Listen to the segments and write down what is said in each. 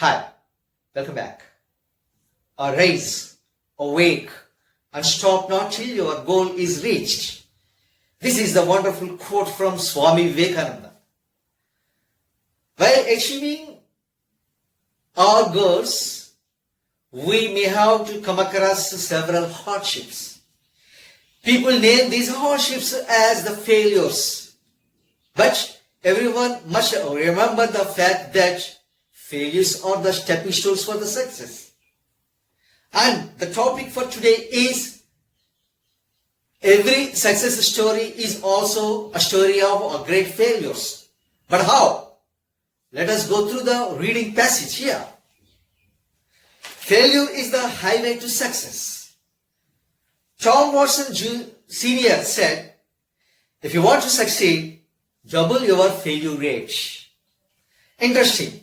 Hi, welcome back. Arise, awake, and stop not till your goal is reached. This is the wonderful quote from Swami Vivekananda. While achieving our goals, we may have to come across several hardships. People name these hardships as the failures. But everyone must remember the fact that failures are the stepping stones for the success. And the topic for today is every success story is also a story of great failures. But how? Let us go through the reading passage here. Failure is the highway to success. Tom Watson Sr. said, if you want to succeed, double your failure rate. Interesting.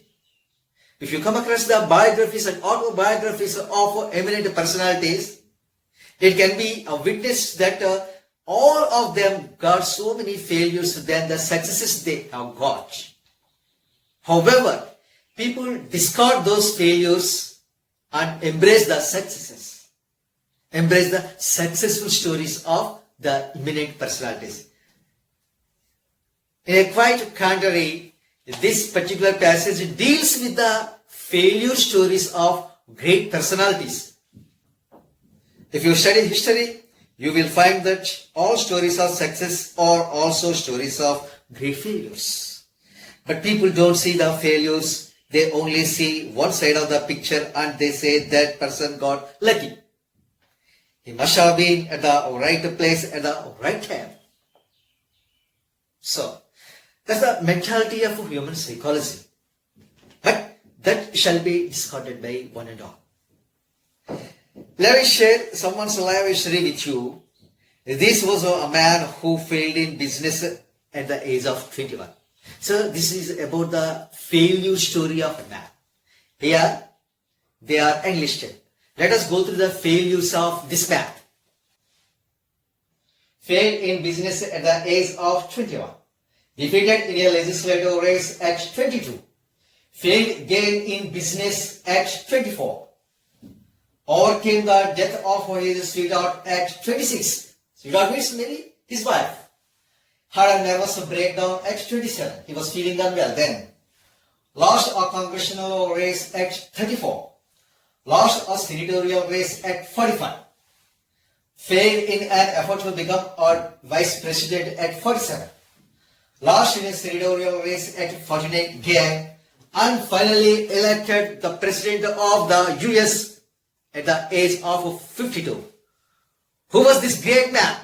If you come across the biographies and autobiographies of eminent personalities, it can be a witness that all of them got so many failures than the successes they have got. However, people discard those failures and embrace the successes. Embrace the successful stories of the eminent personalities. In a quite contrary, this particular passage deals with the failure stories of great personalities. If you study history, you will find that all stories of success are also stories of great failures. But people don't see the failures, they only see one side of the picture and they say that person got lucky. He must have been at the right place at the right time. So, that's the mentality of human psychology. But that shall be discarded by one and all. Let me share someone's life history with you. This was a man who failed in business at the age of 21. So this is about the failure story of a man. Here they are enlisted. Let us go through the failures of this man. Failed in business at the age of 21. Defeated in a legislative race at 22. Failed again in business at 24. Overcame the death of his sweetheart at 26. Sweetheart means maybe his wife. Had a nervous breakdown at 27. He was feeling unwell then. Lost a congressional race at 34. Lost a senatorial race at 45. Failed in an effort to become a vice president at 47. Lost in a senatorial race at 49 again, and finally elected the president of the US at the age of 52. Who was this great man?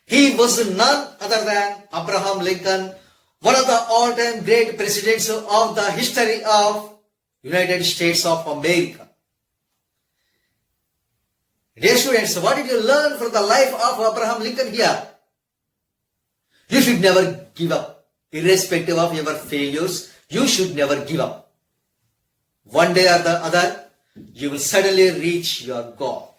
He was none other than Abraham Lincoln, one of the all-time great presidents of the history of United States of America. Dear students, what did you learn from the life of Abraham Lincoln here? You should never give up. Irrespective of your failures, you should never give up. One day or the other, you will suddenly reach your goal.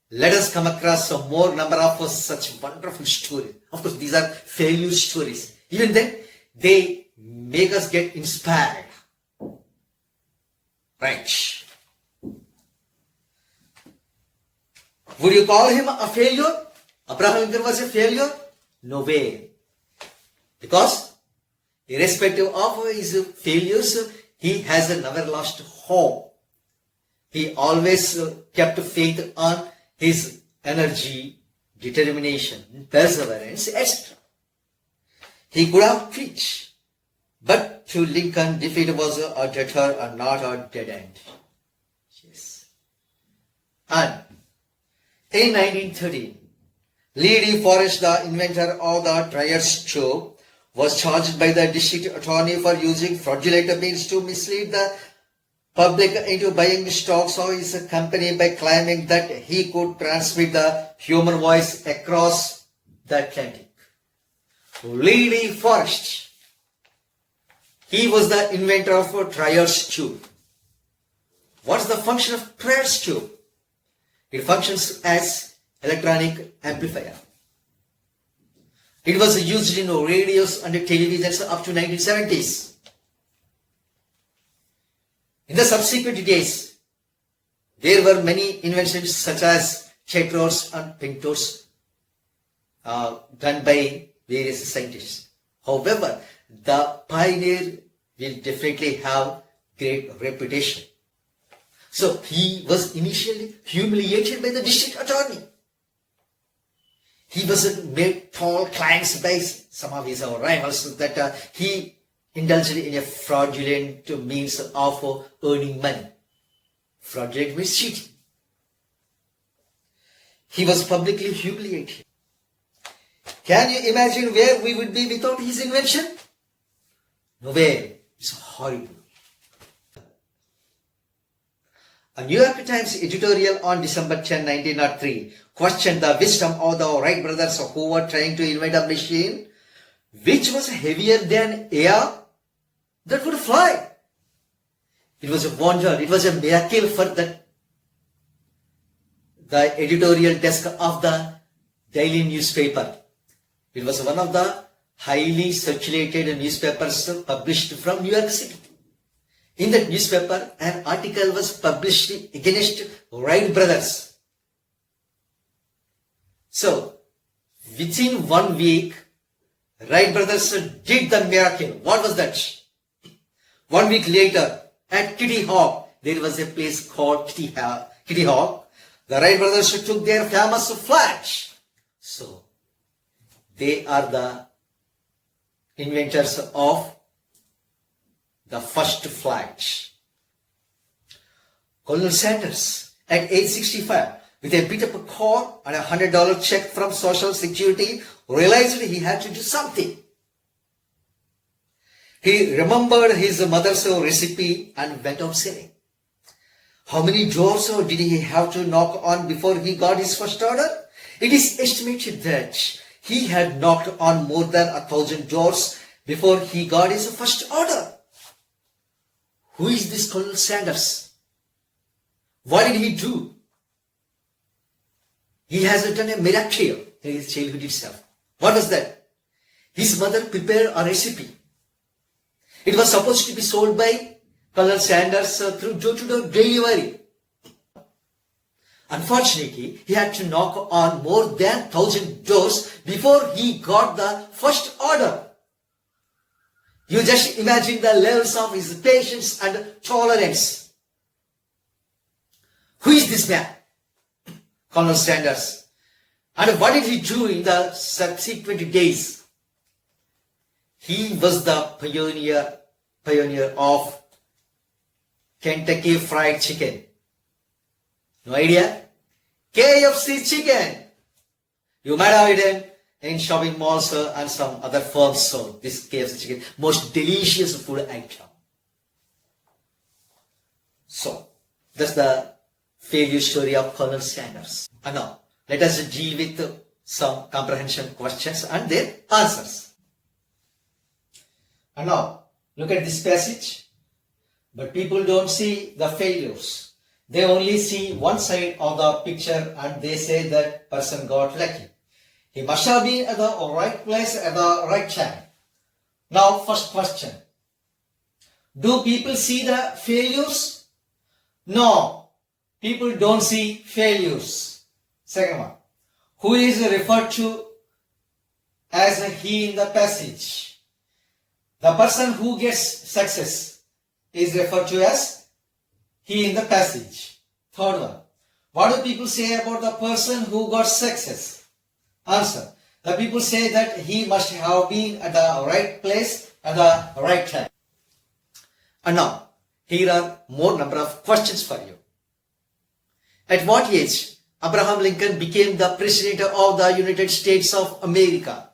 Let us come across a more number of such wonderful stories. Of course, these are failure stories. Even then, they make us get inspired. Right. Would you call him a failure? Abraham Lincoln was a failure? No way. Because, irrespective of his failures, he has never lost hope. He always kept faith on his energy, determination, perseverance, etc. He could have preached, but to Lincoln, defeat was a deter and not a dead end. Yes. And in 1913, Lee D. Forrest, the inventor of the Triers tube, was charged by the district attorney for using fraudulent means to mislead the public into buying stocks of his company by claiming that he could transmit the human voice across the Atlantic. Lee D. Forrest, he was the inventor of Triers tube. What's the function of Triers tube? It functions as electronic amplifier. It was used in radios and televisions up to 1970s. In the subsequent days, there were many inventions such as checkroads and pintors done by various scientists. However, the pioneer will definitely have great reputation. So he was initially humiliated by the district attorney. He was made tall claims by some of his rivals that he indulged in a fraudulent means of earning money. Fraudulent means cheating. He was publicly humiliated. Can you imagine where we would be without his invention? Nowhere. It's horrible. A New York Times editorial on December 10, 1903 questioned the wisdom of the Wright brothers who were trying to invent a machine which was heavier than air that would fly. It was a wonder, it was a miracle for the editorial desk of the daily newspaper. It was one of the highly circulated newspapers published from New York City. In that newspaper, an article was published against Wright brothers. So, within 1 week, Wright brothers did the miracle. What was that? 1 week later, at Kitty Hawk, there was a place called Kitty Hawk. The Wright brothers took their famous flash. So, they are the inventors of the first flight. Colonel Sanders, at age 65, with a bit of a car and $100 check from Social Security, realized he had to do something. He remembered his mother's recipe and went out selling. How many doors did he have to knock on before he got his first order? It is estimated that he had knocked on more than 1,000 doors before he got his first order. Who is this Colonel Sanders? What did he do? He has done a miracle in his childhood itself. What was that? His mother prepared a recipe. It was supposed to be sold by Colonel Sanders through door-to-door delivery. Unfortunately, he had to knock on more than 1,000 doors before he got the first order. You just imagine the levels of his patience and tolerance. Who is this man? Colonel Sanders. And what did he do in the subsequent days? He was the pioneer of Kentucky Fried Chicken. No idea? KFC chicken. You might have eaten in shopping malls and some other firms. So this KFC chicken, most delicious food item. So that's the failure story of Colonel Sanders. And now let us deal with some comprehension questions and their answers. And now look at this passage. But people don't see the failures. They only see one side of the picture and they say that person got lucky. He must have been at the right place at the right time. Now, first question. Do people see the failures? No. People don't see failures. Second one. Who is referred to as a he in the passage? The person who gets success is referred to as he in the passage. Third one. What do people say about the person who got success? Answer. The people say that he must have been at the right place at the right time. And now, here are more number of questions for you. At what age Abraham Lincoln became the President of the United States of America?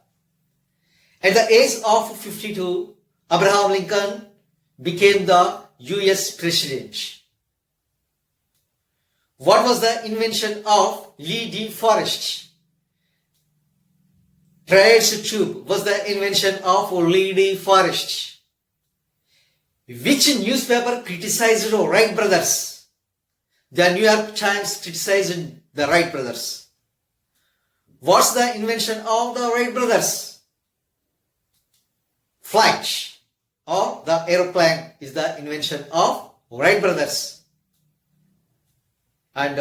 At the age of 52, Abraham Lincoln became the US President. What was the invention of Lee de Forest? Trades tube was the invention of Lee de Forest. Which newspaper criticized Wright brothers? The New York Times criticized the Wright brothers. What's the invention of the Wright brothers? Flight or the aeroplane is the invention of Wright brothers. And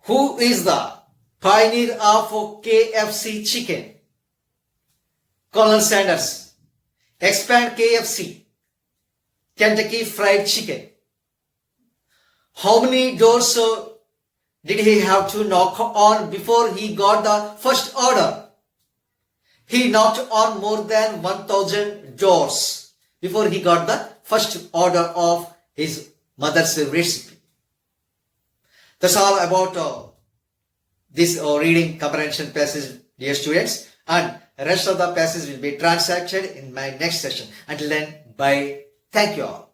who is the pioneer of KFC chicken? Colonel Sanders. Expand KFC. Kentucky Fried Chicken. How many doors did he have to knock on before he got the first order? He knocked on more than 1,000 doors before he got the first order of his mother's recipe. That's all about this reading comprehension passage, dear students. And rest of the passage will be transacted in my next session. Until then, bye. Thank you all.